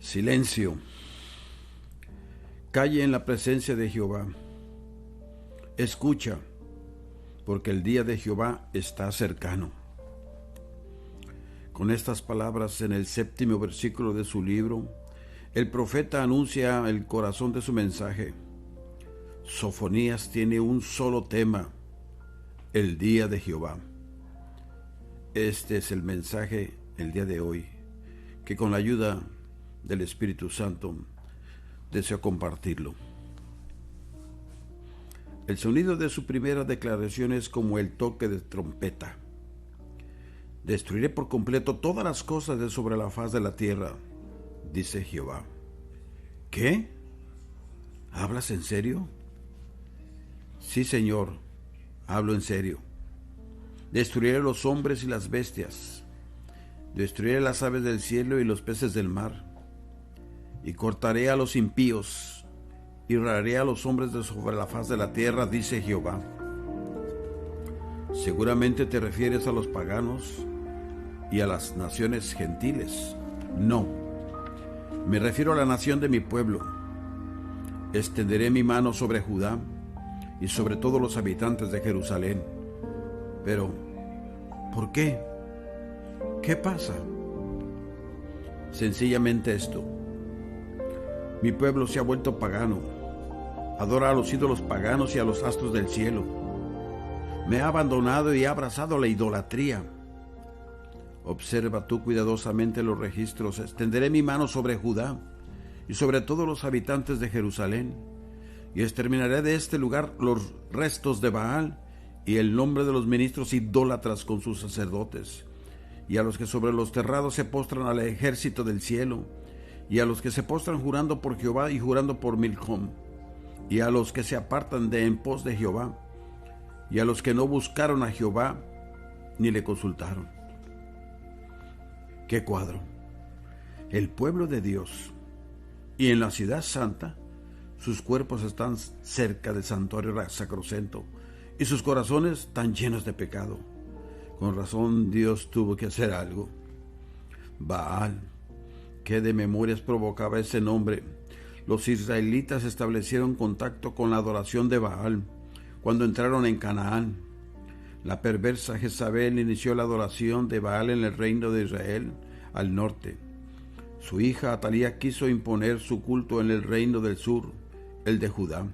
Silencio. Calle en la presencia de Jehová. Escucha, porque el día de Jehová está cercano. Con estas palabras en el 7º versículo de su libro, el profeta anuncia el corazón de su mensaje. Sofonías tiene un solo tema: el día de Jehová. Este es el mensaje el día de hoy, que con la ayuda del Espíritu Santo deseo compartirlo. El sonido de su primera declaración es como el toque de trompeta. Destruiré por completo todas las cosas de sobre la faz de la tierra, dice Jehová. ¿Qué? ¿Hablas en serio? Sí, Señor, hablo en serio. Destruiré los hombres y las bestias. Destruiré las aves del cielo y los peces del mar. Y cortaré a los impíos, y raré a los hombres de sobre la faz de la tierra, dice Jehová. Seguramente te refieres a los paganos y a las naciones gentiles. No, me refiero a la nación de mi pueblo. Extenderé mi mano sobre Judá y sobre todos los habitantes de Jerusalén. Pero, ¿por qué? ¿Qué pasa? Sencillamente esto. Mi pueblo se ha vuelto pagano, adora a los ídolos paganos y a los astros del cielo. Me ha abandonado y ha abrazado la idolatría. Observa tú cuidadosamente los registros. Extenderé mi mano sobre Judá y sobre todos los habitantes de Jerusalén, y exterminaré de este lugar los restos de Baal y el nombre de los ministros idólatras con sus sacerdotes, y a los que sobre los terrados se postran al ejército del cielo, y a los que se postran jurando por Jehová y jurando por Milcom, y a los que se apartan de en pos de Jehová, y a los que no buscaron a Jehová ni le consultaron. ¡Qué cuadro! El pueblo de Dios, y en la ciudad santa, sus cuerpos están cerca del santuario sacrosanto, y sus corazones están llenos de pecado. Con razón Dios tuvo que hacer algo. Baal, ¿qué de memorias provocaba ese nombre? Los israelitas establecieron contacto con la adoración de Baal cuando entraron en Canaán. La perversa Jezabel inició la adoración de Baal en el reino de Israel al norte. Su hija Atalía quiso imponer su culto en el reino del sur, el de Judá.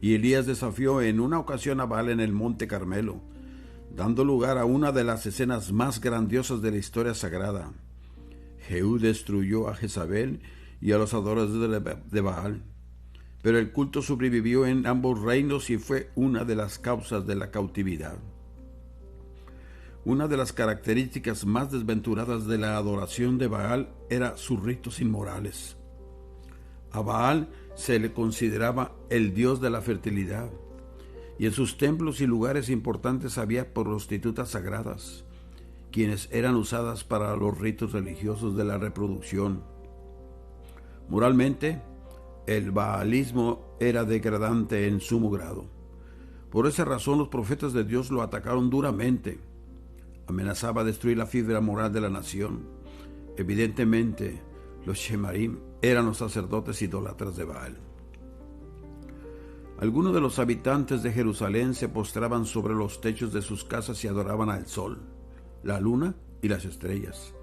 Y Elías desafió en una ocasión a Baal en el monte Carmelo, dando lugar a una de las escenas más grandiosas de la historia sagrada. Jehú destruyó a Jezabel y a los adoradores de Baal, pero el culto sobrevivió en ambos reinos y fue una de las causas de la cautividad. Una de las características más desventuradas de la adoración de Baal era sus ritos inmorales. A Baal se le consideraba el dios de la fertilidad, y en sus templos y lugares importantes había prostitutas sagradas, quienes eran usadas para los ritos religiosos de la reproducción. Moralmente, el baalismo era degradante en sumo grado. Por esa razón los profetas de Dios lo atacaron duramente. Amenazaba destruir la fibra moral de la nación. Evidentemente, los Shemarim eran los sacerdotes idólatras de Baal. Algunos de los habitantes de Jerusalén se postraban sobre los techos de sus casas y adoraban al sol, la luna y las estrellas.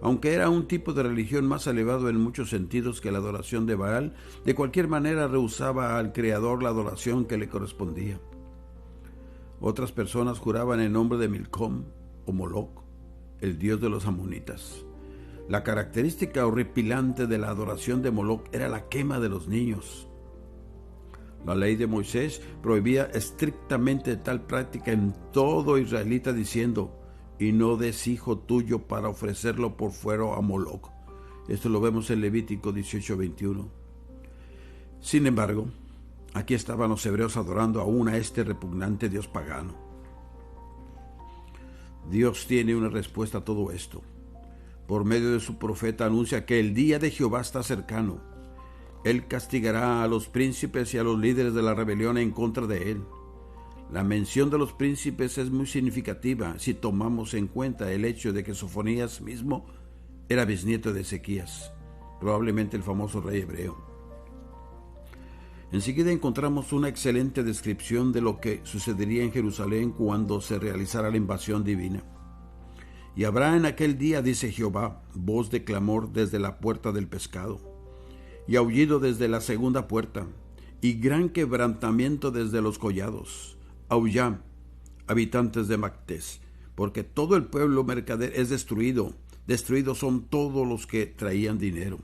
Aunque era un tipo de religión más elevado en muchos sentidos que la adoración de Baal, de cualquier manera rehusaba al Creador la adoración que le correspondía. Otras personas juraban en nombre de Milcom o Moloc, el dios de los amonitas. La característica horripilante de la adoración de Moloc era la quema de los niños. La ley de Moisés prohibía estrictamente tal práctica en todo israelita, diciendo: y no des hijo tuyo para ofrecerlo por fuero a Moloc. Esto lo vemos en Levítico 18:21. Sin embargo, aquí estaban los hebreos adorando aún a este repugnante dios pagano. Dios tiene una respuesta a todo esto. Por medio de su profeta anuncia que el día de Jehová está cercano. Él castigará a los príncipes y a los líderes de la rebelión en contra de él. La mención de los príncipes es muy significativa si tomamos en cuenta el hecho de que Sofonías mismo era bisnieto de Ezequías. probablemente el famoso rey hebreo. Enseguida encontramos una excelente descripción de lo que sucedería en Jerusalén cuando se realizara la invasión divina. Y habrá en aquel día, dice Jehová, voz de clamor desde la puerta del pescado, y aullido desde la segunda puerta, y gran quebrantamiento desde los collados. Aullad, habitantes de Mactés, porque todo el pueblo mercader es destruido. Destruidos son todos los que traían dinero.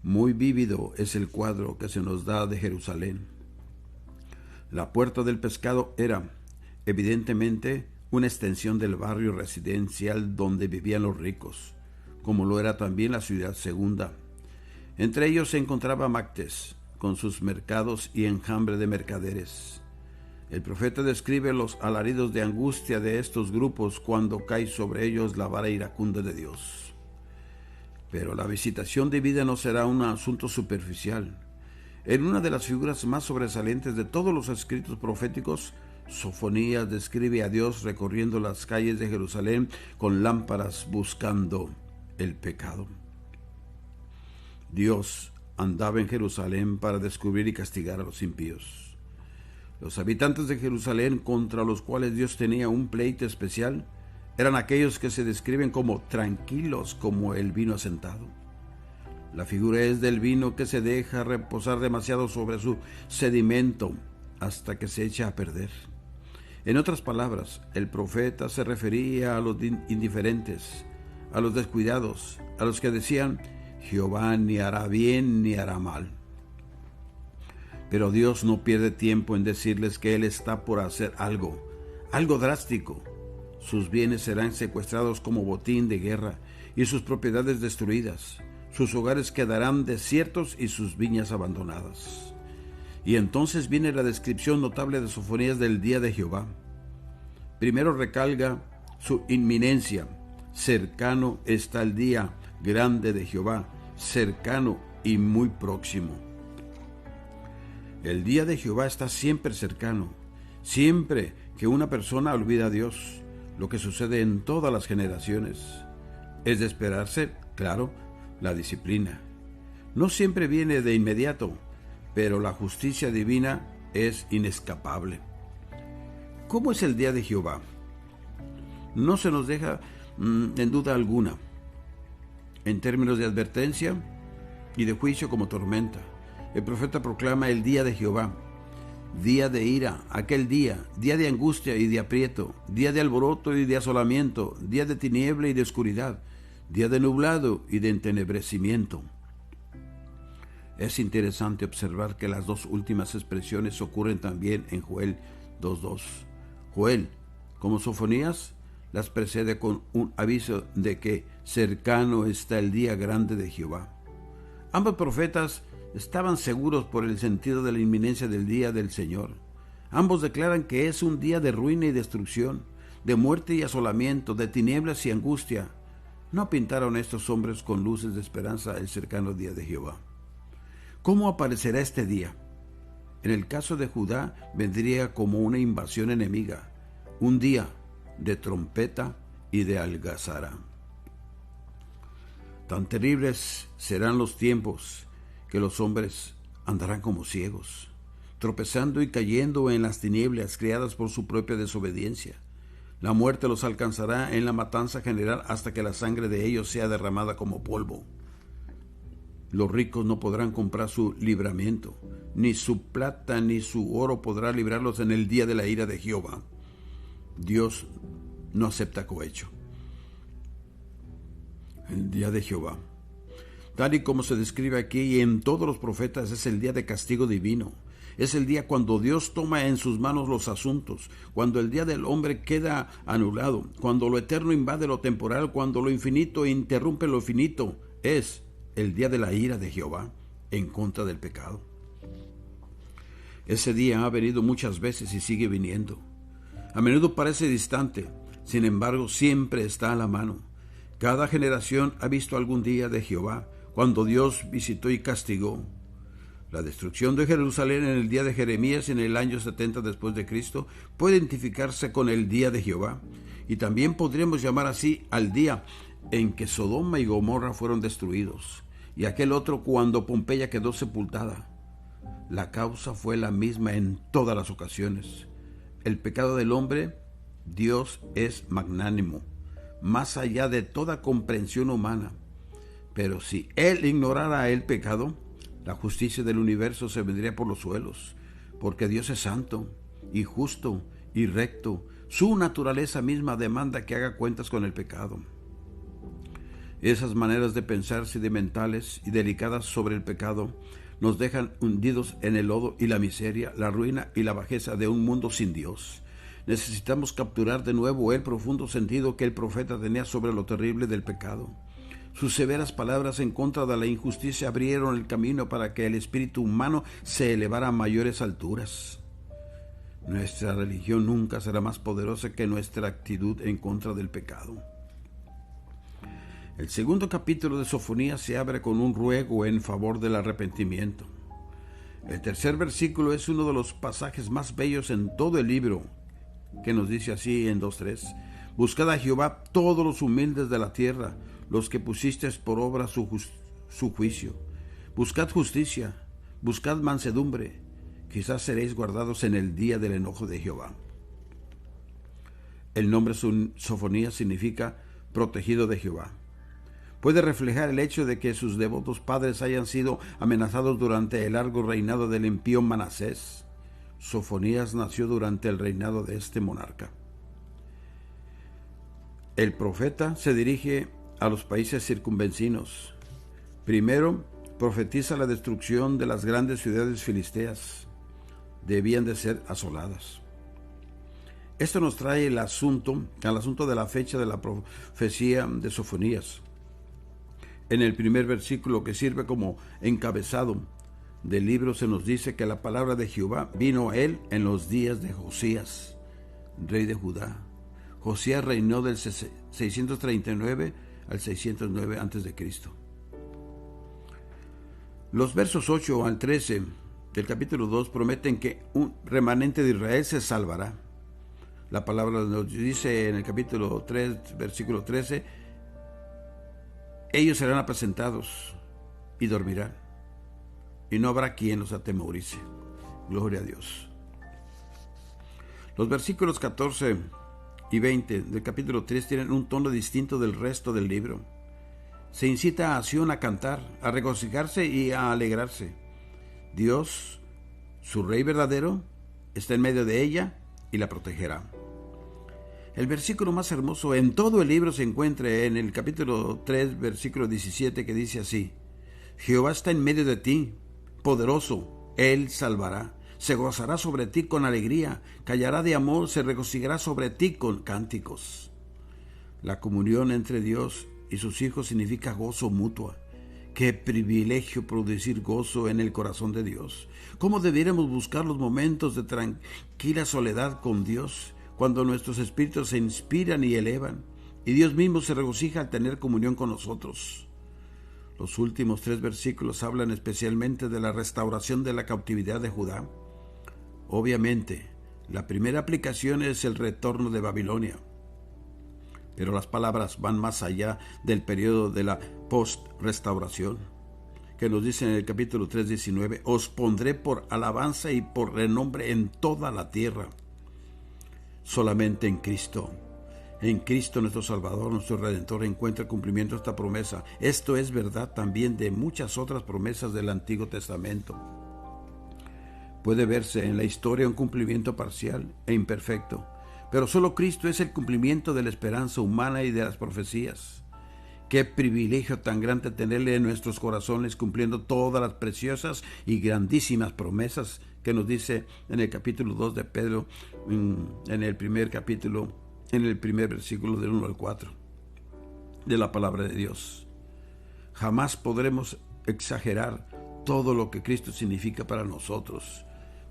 Muy vívido es el cuadro que se nos da de Jerusalén. La puerta del pescado era, evidentemente, una extensión del barrio residencial donde vivían los ricos, como lo era también la ciudad segunda. Entre ellos se encontraba Mactés, con sus mercados y enjambre de mercaderes. El profeta describe los alaridos de angustia de estos grupos cuando cae sobre ellos la vara iracunda de Dios. Pero la visitación divina no será un asunto superficial. En una de las figuras más sobresalientes de todos los escritos proféticos, Sofonías describe a Dios recorriendo las calles de Jerusalén con lámparas buscando el pecado. Dios andaba en Jerusalén para descubrir y castigar a los impíos. Los habitantes de Jerusalén contra los cuales Dios tenía un pleito especial eran aquellos que se describen como tranquilos como el vino asentado. La figura es del vino que se deja reposar demasiado sobre su sedimento hasta que se echa a perder. En otras palabras, el profeta se refería a los indiferentes, a los descuidados, a los que decían: Jehová ni hará bien ni hará mal. Pero Dios no pierde tiempo en decirles que Él está por hacer algo drástico. Sus bienes serán secuestrados como botín de guerra y sus propiedades destruidas. Sus hogares quedarán desiertos y sus viñas abandonadas. Y entonces viene la descripción notable de Sofonías del día de Jehová. Primero recalca su inminencia. Cercano está el día grande de Jehová, cercano y muy próximo. El día de Jehová está siempre cercano. Siempre que una persona olvida a Dios, lo que sucede en todas las generaciones, es de esperarse, claro, la disciplina. No siempre viene de inmediato, pero la justicia divina es inescapable. ¿Cómo es el día de Jehová? No se nos deja en duda alguna, en términos de advertencia y de juicio como tormenta. El profeta proclama el día de Jehová, día de ira, aquel día de angustia y de aprieto, día de alboroto y de asolamiento, día de tiniebla y de oscuridad, día de nublado y de entenebrecimiento. Es interesante observar que las dos últimas expresiones ocurren también en Joel 2:2. Joel, como Sofonías, las precede con un aviso de que cercano está el día grande de Jehová. Ambos profetas estaban seguros por el sentido de la inminencia del día del Señor. Ambos declaran que es un día de ruina y destrucción, de muerte y asolamiento, de tinieblas y angustia. ¿No pintaron estos hombres con luces de esperanza el cercano día de Jehová? ¿Cómo aparecerá este día? En el caso de Judá vendría como una invasión enemiga, un día de trompeta y de algazara. Tan terribles serán los tiempos que los hombres andarán como ciegos, tropezando y cayendo en las tinieblas creadas por su propia desobediencia. La muerte los alcanzará en la matanza general hasta que la sangre de ellos sea derramada como polvo. Los ricos no podrán comprar su libramiento, ni su plata ni su oro podrá librarlos en el día de la ira de Jehová. Dios no acepta cohecho. El día de Jehová, tal y como se describe aquí y en todos los profetas, es el día de castigo divino. Es el día cuando Dios toma en sus manos los asuntos, cuando el día del hombre queda anulado, cuando lo eterno invade lo temporal, cuando lo infinito interrumpe lo finito. Es el día de la ira de Jehová en contra del pecado. Ese día ha venido muchas veces y sigue viniendo. A menudo parece distante, sin embargo siempre está a la mano. Cada generación ha visto algún día de Jehová, cuando Dios visitó y castigó. La destrucción de Jerusalén en el día de Jeremías en el año 70 después de Cristo puede identificarse con el día de Jehová, y también podríamos llamar así al día en que Sodoma y Gomorra fueron destruidos. y aquel otro cuando Pompeya quedó sepultada. La causa fue la misma en todas las ocasiones. El pecado del hombre, Dios es magnánimo, más allá de toda comprensión humana. Pero si Él ignorara el pecado, la justicia del universo se vendría por los suelos, porque Dios es santo y justo y recto. Su naturaleza misma demanda que haga cuentas con el pecado. Esas maneras de pensar sedimentales y delicadas sobre el pecado nos dejan hundidos en el lodo y la miseria, la ruina y la bajeza de un mundo sin Dios. Necesitamos capturar de nuevo el profundo sentido que el profeta tenía sobre lo terrible del pecado. Sus severas palabras en contra de la injusticia abrieron el camino para que el espíritu humano se elevara a mayores alturas. Nuestra religión nunca será más poderosa que nuestra actitud en contra del pecado. El segundo capítulo de Sofonías se abre con un ruego en favor del arrepentimiento. El tercer versículo es uno de los pasajes más bellos en todo el libro, que nos dice así en 2:3: Buscad a Jehová todos los humildes de la tierra, los que pusisteis por obra su juicio. Buscad justicia, buscad mansedumbre, quizás seréis guardados en el día del enojo de Jehová. El nombre Sofonías significa protegido de Jehová. Puede reflejar el hecho de que sus devotos padres hayan sido amenazados durante el largo reinado del impío Manasés. Sofonías nació durante el reinado de este monarca. El profeta se dirige a los países circunvecinos. Primero, profetiza la destrucción de las grandes ciudades filisteas. Debían de ser asoladas. Esto nos trae al asunto de la fecha de la profecía de Sofonías. En el primer versículo, que sirve como encabezado del libro, se nos dice que la palabra de Jehová vino a él en los días de Josías, rey de Judá. Josías reinó del 639 al 609 a.C. Los versos 8 al 13 del capítulo 2 prometen que un remanente de Israel se salvará. La palabra nos dice en el capítulo 3, versículo 13: ellos serán apresentados y dormirán, y no habrá quien los atemorice. Gloria a Dios. Los versículos 14 y 20 del capítulo 3 tienen un tono distinto del resto del libro. Se incita a Sión a cantar, a regocijarse y a alegrarse. Dios, su Rey verdadero, está en medio de ella y la protegerá. El versículo más hermoso en todo el libro se encuentra en el capítulo 3, versículo 17, que dice así: Jehová está en medio de ti, poderoso, Él salvará. Se gozará sobre ti con alegría, callará de amor, se regocijará sobre ti con cánticos. La comunión entre Dios y sus hijos significa gozo mutua. Qué privilegio producir gozo en el corazón de Dios. ¿Cómo debiéramos buscar los momentos de tranquila soledad con Dios, cuando nuestros espíritus se inspiran y elevan, y Dios mismo se regocija al tener comunión con nosotros? Los últimos 3 versículos hablan especialmente de la restauración de la cautividad de Judá. Obviamente, la primera aplicación es el retorno de Babilonia, pero las palabras van más allá del periodo de la post-restauración, que nos dice en el capítulo 3:19: os pondré por alabanza y por renombre en toda la tierra. Solamente en Cristo nuestro Salvador, nuestro Redentor, encuentra el cumplimiento de esta promesa. Esto es verdad también de muchas otras promesas del Antiguo Testamento. Puede verse en la historia un cumplimiento parcial e imperfecto, pero solo Cristo es el cumplimiento de la esperanza humana y de las profecías. Qué privilegio tan grande tenerle en nuestros corazones, cumpliendo todas las preciosas y grandísimas promesas que nos dice en el capítulo 2 de Pedro, en el primer capítulo, en el primer versículo del 1 al 4 de la palabra de Dios. Jamás podremos exagerar todo lo que Cristo significa para nosotros.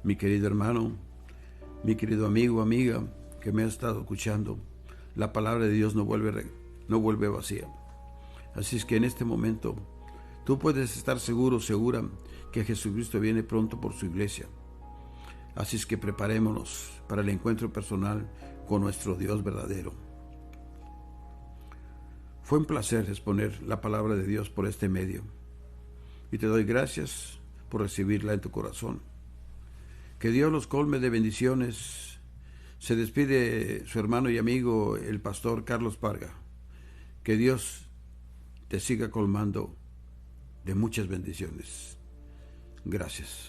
Mi querido hermano, mi querido amigo, amiga, que me ha estado escuchando, la palabra de Dios no vuelve vacía. Así es que en este momento tú puedes estar seguro, segura, que Jesucristo viene pronto por su iglesia. Así es que preparémonos para el encuentro personal con nuestro Dios verdadero. Fue un placer exponer la palabra de Dios por este medio. y te doy gracias por recibirla en tu corazón. Que Dios los colme de bendiciones. Se despide su hermano y amigo, el pastor Carlos Parga. Que Dios te siga colmando de muchas bendiciones. Gracias.